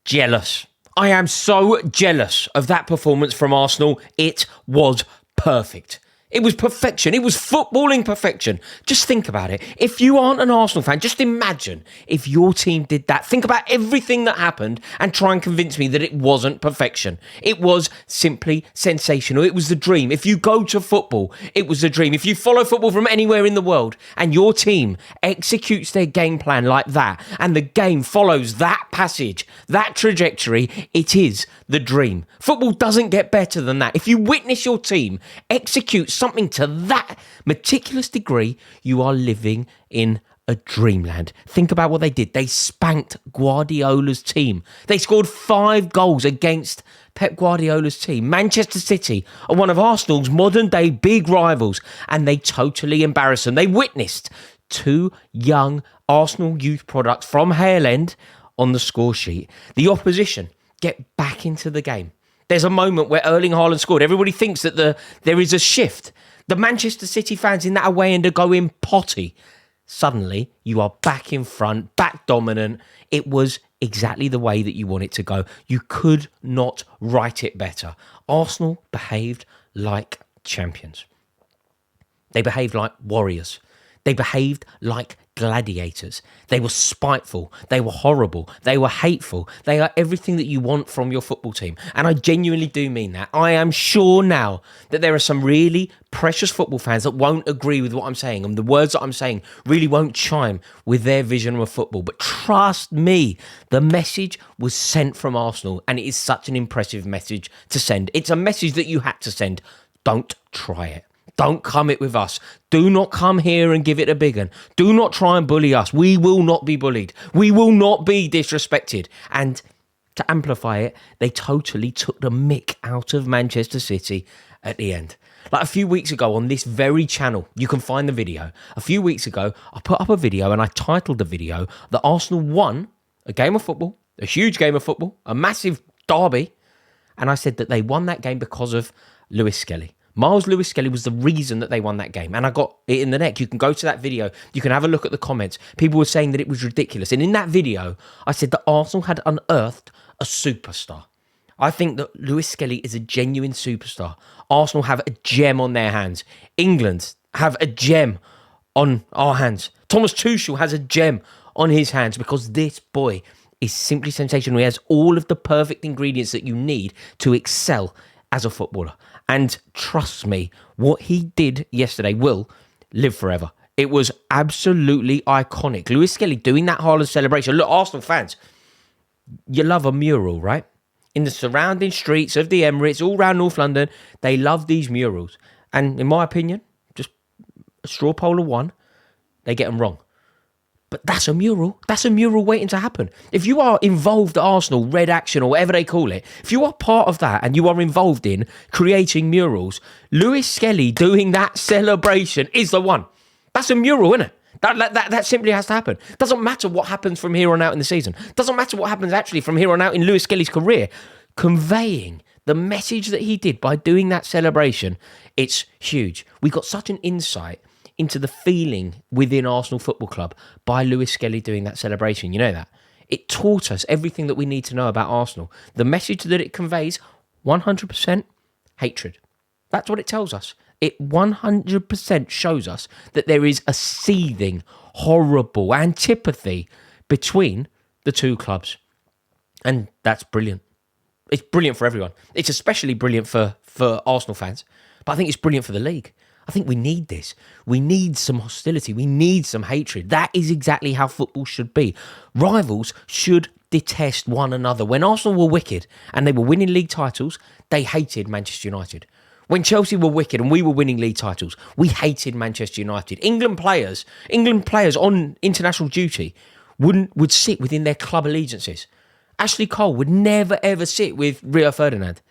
Jealous. I am so jealous of that performance from Arsenal. It was perfect. It was perfection. It was footballing perfection. Just think about it. If you aren't an Arsenal fan, just imagine if your team did that. Think about everything that happened and try and convince me that it wasn't perfection. It was simply sensational. It was the dream. If you go to football, it was the dream. If you follow football from anywhere in the world and your team executes their game plan like that and the game follows that passage, that trajectory, it is the dream. Football doesn't get better than that. If you witness your team execute something to that meticulous degree, you are living in a dreamland. Think about what they did. They spanked Guardiola's team. They scored 5 goals against Pep Guardiola's team. Manchester City are one of Arsenal's modern day big rivals, and they totally embarrassed them. They witnessed 2 young Arsenal youth products from Hale End on the score sheet. The opposition get back into the game. There's a moment where Erling Haaland scored. Everybody thinks that there is a shift. The Manchester City fans in that away end are going potty. Suddenly, you are back in front, back dominant. It was exactly the way that you want it to go. You could not write it better. Arsenal behaved like champions. They behaved like warriors. They behaved like gladiators. They were spiteful. They were horrible. They were hateful. They are everything that you want from your football team. And I genuinely do mean that. I am sure now that there are some really precious football fans that won't agree with what I'm saying, and the words that I'm saying really won't chime with their vision of football. But trust me, the message was sent from Arsenal, and it is such an impressive message to send. It's a message that you had to send. Don't try it. Don't come it with us. Do not come here and give it a big one. Do not try and bully us. We will not be bullied. We will not be disrespected. And to amplify it, they totally took the mick out of Manchester City at the end. Like a few weeks ago on this very channel, you can find the video. A few weeks ago, I put up a video and I titled the video that Arsenal won a game of football, a huge game of football, a massive derby. And I said that they won that game because of Lewis Skelly. Miles Lewis Skelly was the reason that they won that game. And I got it in the neck. You can go to that video. You can have a look at the comments. People were saying that it was ridiculous. And in that video, I said that Arsenal had unearthed a superstar. I think that Lewis Skelly is a genuine superstar. Arsenal have a gem on their hands. England have a gem on our hands. Thomas Tuchel has a gem on his hands because this boy is simply sensational. He has all of the perfect ingredients that you need to excel as a footballer. And trust me, what he did yesterday will live forever. It was absolutely iconic. Lewis Skelly doing that Haaland celebration. Look, Arsenal fans, you love a mural, right? In the surrounding streets of the Emirates, all around North London, they love these murals. And in my opinion, just a straw poll of one, they get them wrong. But that's a mural. That's a mural waiting to happen. If you are involved at Arsenal, Red Action or whatever they call it, if you are part of that and you are involved in creating murals, Lewis Skelly doing that celebration is the one. That's a mural, isn't it? That simply has to happen. Doesn't matter what happens from here on out in the season. Doesn't matter what happens actually from here on out in Lewis Skelly's career. Conveying the message that he did by doing that celebration, it's huge. We got such an insight into the feeling within Arsenal Football Club by Lewis Skelly doing that celebration. You know that? It taught us everything that we need to know about Arsenal. The message that it conveys, 100% hatred. That's what it tells us. It 100% shows us that there is a seething, horrible antipathy between the two clubs. And that's brilliant. It's brilliant for everyone. It's especially brilliant for Arsenal fans. But I think it's brilliant for the league. I think we need this. We need some hostility. We need some hatred. That is exactly how football should be. Rivals should detest one another. When Arsenal were wicked and they were winning league titles, they hated Manchester United. When Chelsea were wicked and we were winning league titles, we hated Manchester United. England players on international duty would sit within their club allegiances. Ashley Cole would never ever sit with Rio Ferdinand.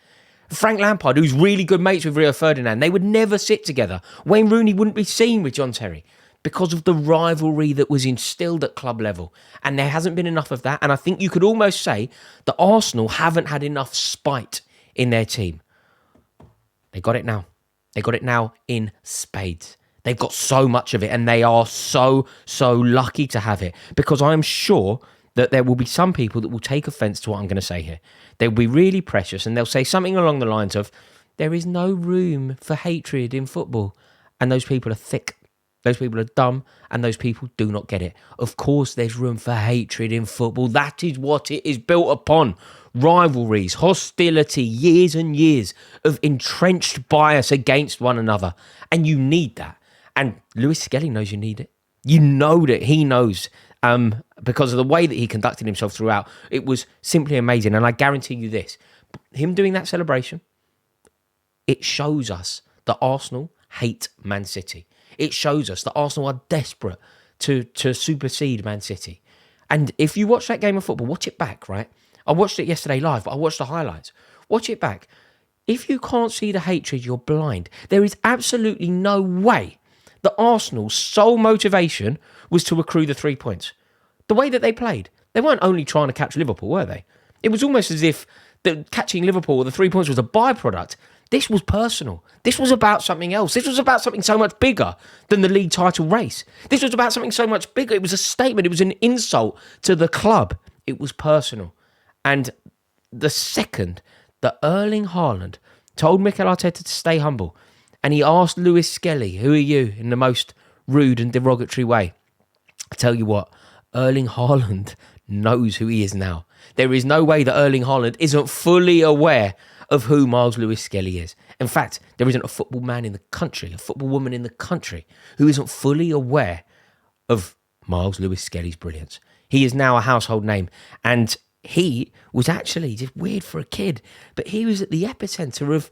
Frank Lampard, who's really good mates with Rio Ferdinand, they would never sit together. Wayne Rooney wouldn't be seen with John Terry because of the rivalry that was instilled at club level. And there hasn't been enough of that. And I think you could almost say that Arsenal haven't had enough spite in their team. They got it now. They got it now in spades. They've got so much of it and they are so lucky to have it because I'm sure that there will be some people that will take offence to what I'm going to say here. They'll be really precious and they'll say something along the lines of, there is no room for hatred in football. And those people are thick. Those people are dumb, and those people do not get it. Of course, there's room for hatred in football. That is what it is built upon. Rivalries, hostility, years and years of entrenched bias against one another. And you need that. And Lewis Skelly knows you need it. You know that he knows, because of the way that he conducted himself throughout. It was simply amazing. And I guarantee you this, him doing that celebration, it shows us that Arsenal hate Man City. It shows us that Arsenal are desperate to supersede Man City. And if you watch that game of football, watch it back, right? I watched it yesterday live, but I watched the highlights. Watch it back. If you can't see the hatred, you're blind. There is absolutely no way that Arsenal's sole motivation was to accrue the 3 points. The way that they played, they weren't only trying to catch Liverpool, were they? It was almost as if catching Liverpool or the 3 points was a byproduct. This was personal. This was about something else. This was about something so much bigger than the league title race. This was about something so much bigger. It was a statement. It was an insult to the club. It was personal. And the second that Erling Haaland told Mikel Arteta to stay humble, and he asked Lewis Skelly, who are you, in the most rude and derogatory way, I tell you what, Erling Haaland knows who he is now. There is no way that Erling Haaland isn't fully aware of who Miles Lewis Skelly is. In fact, there isn't a football man in the country, a football woman in the country, who isn't fully aware of Miles Lewis Skelly's brilliance. He is now a household name, and he was actually just weird for a kid, but he was at the epicenter of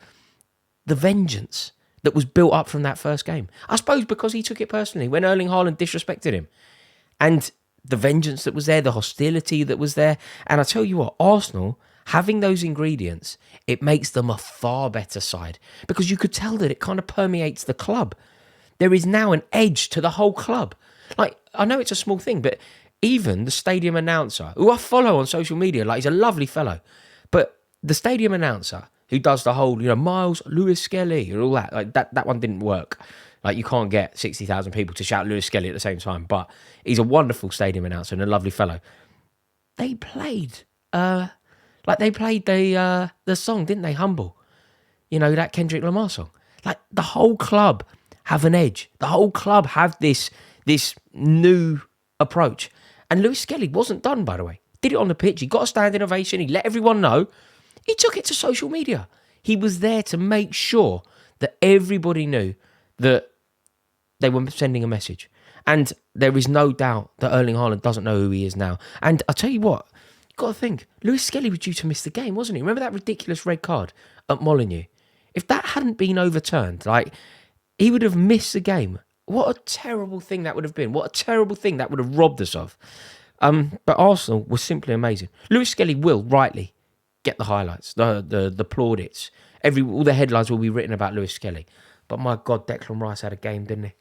the vengeance that was built up from that first game. I suppose because he took it personally when Erling Haaland disrespected him. And the vengeance that was there, the hostility that was there. And I tell you what, Arsenal, having those ingredients, it makes them a far better side, because you could tell that it kind of permeates the club. There is now an edge to the whole club. Like, I know it's a small thing, but even the stadium announcer, who I follow on social media, like, he's a lovely fellow, but the stadium announcer who does the whole, Miles Lewis Skelly and all that, like that one didn't work. Like, you can't get 60,000 people to shout Lewis Skelly at the same time, but he's a wonderful stadium announcer and a lovely fellow. They played the song, didn't they? Humble. That Kendrick Lamar song. Like, the whole club have an edge. The whole club have this new approach. And Lewis Skelly wasn't done, by the way. Did it on the pitch. He got a standing ovation. He let everyone know. He took it to social media. He was there to make sure that everybody knew that they were sending a message. And there is no doubt that Erling Haaland doesn't know who he is now. And I tell you what, you've got to think, Lewis Skelly was due to miss the game, wasn't he? Remember that ridiculous red card at Molineux? If that hadn't been overturned, he would have missed the game. What a terrible thing that would have been. What a terrible thing that would have robbed us of. But Arsenal was simply amazing. Lewis Skelly will, rightly, get the highlights, the plaudits. All the headlines will be written about Lewis Skelly. But my God, Declan Rice had a game, didn't he?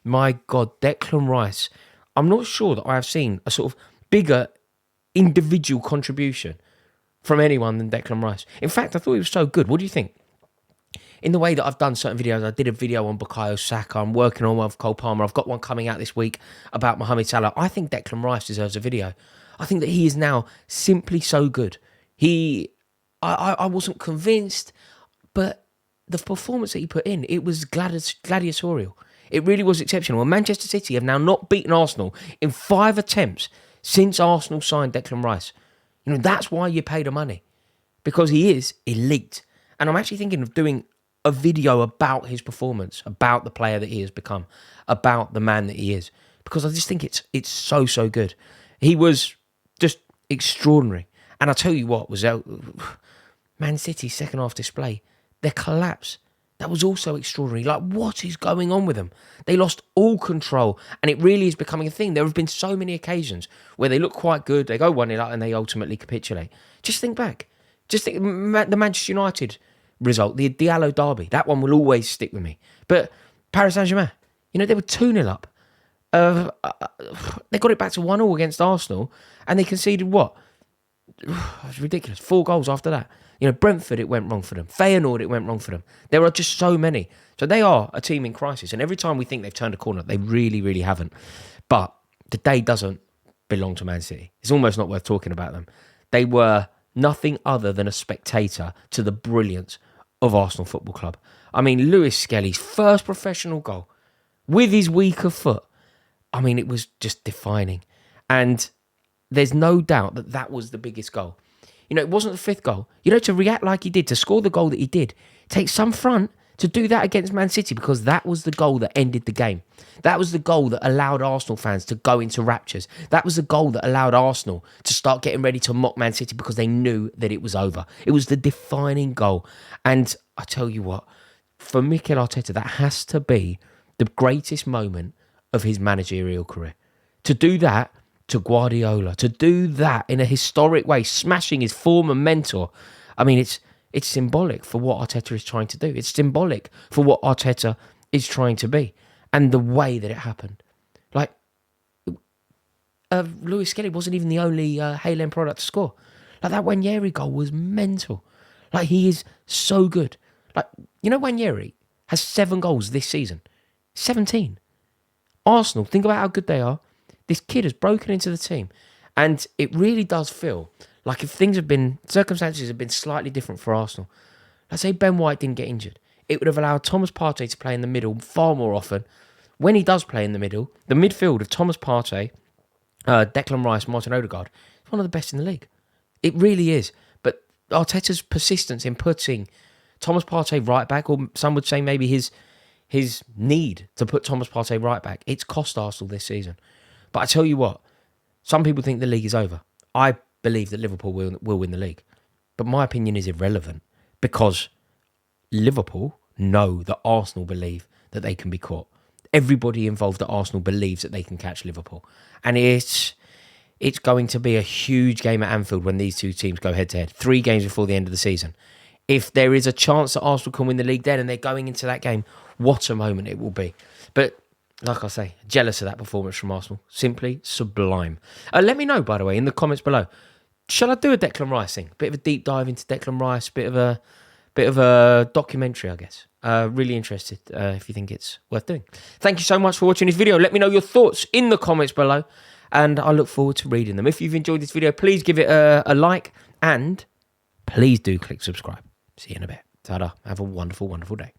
My God, Declan Rice. I'm not sure that I have seen a sort of bigger individual contribution from anyone than Declan Rice. In fact, I thought he was so good. What do you think? In the way that I've done certain videos, I did a video on Bukayo Saka. I'm working on one with Cole Palmer. I've got one coming out this week about Mohamed Salah. I think Declan Rice deserves a video. I think that he is now simply so good. I wasn't convinced, but the performance that he put in, it was gladiatorial. It really was exceptional. And Manchester City have now not beaten Arsenal in 5 attempts since Arsenal signed Declan Rice. That's why you pay the money, because he is elite. And I'm actually thinking of doing a video about his performance, about the player that he has become, about the man that he is, because I just think it's so good. He was just extraordinary. And I tell you what, was Man City's second half display, their collapse, that was also extraordinary. Like, what is going on with them? They lost all control, and it really is becoming a thing. There have been so many occasions where they look quite good, they go 1-0 up, and they ultimately capitulate. Just think back. Just think, the Manchester United result, the Diallo derby, that one will always stick with me. But Paris Saint-Germain, they were 2-0 up. They got it back to 1-1 against Arsenal, and they conceded what? It was ridiculous. 4 goals after that. Brentford, it went wrong for them. Feyenoord, it went wrong for them. There are just so many. So they are a team in crisis. And every time we think they've turned a corner, they really, really haven't. But the day doesn't belong to Man City. It's almost not worth talking about them. They were nothing other than a spectator to the brilliance of Arsenal Football Club. I mean, Lewis Skelly's first professional goal with his weaker foot. I mean, it was just defining. And there's no doubt that that was the biggest goal. You know, it wasn't the fifth goal. You know, to react like he did, to score the goal that he did, take some front to do that against Man City, because that was the goal that ended the game. That was the goal that allowed Arsenal fans to go into raptures. That was the goal that allowed Arsenal to start getting ready to mock Man City because they knew that it was over. It was the defining goal. And I tell you what, for Mikel Arteta, that has to be the greatest moment of his managerial career. To do that to Guardiola, to do that in a historic way, smashing his former mentor. I mean, it's symbolic for what Arteta is trying to do. It's symbolic for what Arteta is trying to be. And the way that it happened. Like, Lewis Skelly wasn't even the only Hale End product to score. Like, that Wanyeri goal was mental. Like, he is so good. Like, you know, Wanyeri has 7 goals this season. 17. Arsenal, think about how good they are. This kid has broken into the team. And it really does feel like if circumstances have been slightly different for Arsenal. Let's say Ben White didn't get injured. It would have allowed Thomas Partey to play in the middle far more often. When he does play in the middle, the midfield of Thomas Partey, Declan Rice, Martin Odegaard, is one of the best in the league. It really is. But Arteta's persistence in putting Thomas Partey right back, or some would say maybe his need to put Thomas Partey right back, it's cost Arsenal this season. But I tell you what, some people think the league is over. I believe that Liverpool will win the league. But my opinion is irrelevant because Liverpool know that Arsenal believe that they can be caught. Everybody involved at Arsenal believes that they can catch Liverpool. And it's going to be a huge game at Anfield when these two teams go head-to-head. 3 games before the end of the season. If there is a chance that Arsenal can win the league then and they're going into that game, what a moment it will be. But like I say, jealous of that performance from Arsenal. Simply sublime. Let me know, by the way, in the comments below. Shall I do a Declan Rice thing? Bit of a deep dive into Declan Rice, bit of a documentary, I guess. Really interested if you think it's worth doing. Thank you so much for watching this video. Let me know your thoughts in the comments below, and I look forward to reading them. If you've enjoyed this video, please give it a like, and please do click subscribe. See you in a bit. Ta-da. Have a wonderful, wonderful day.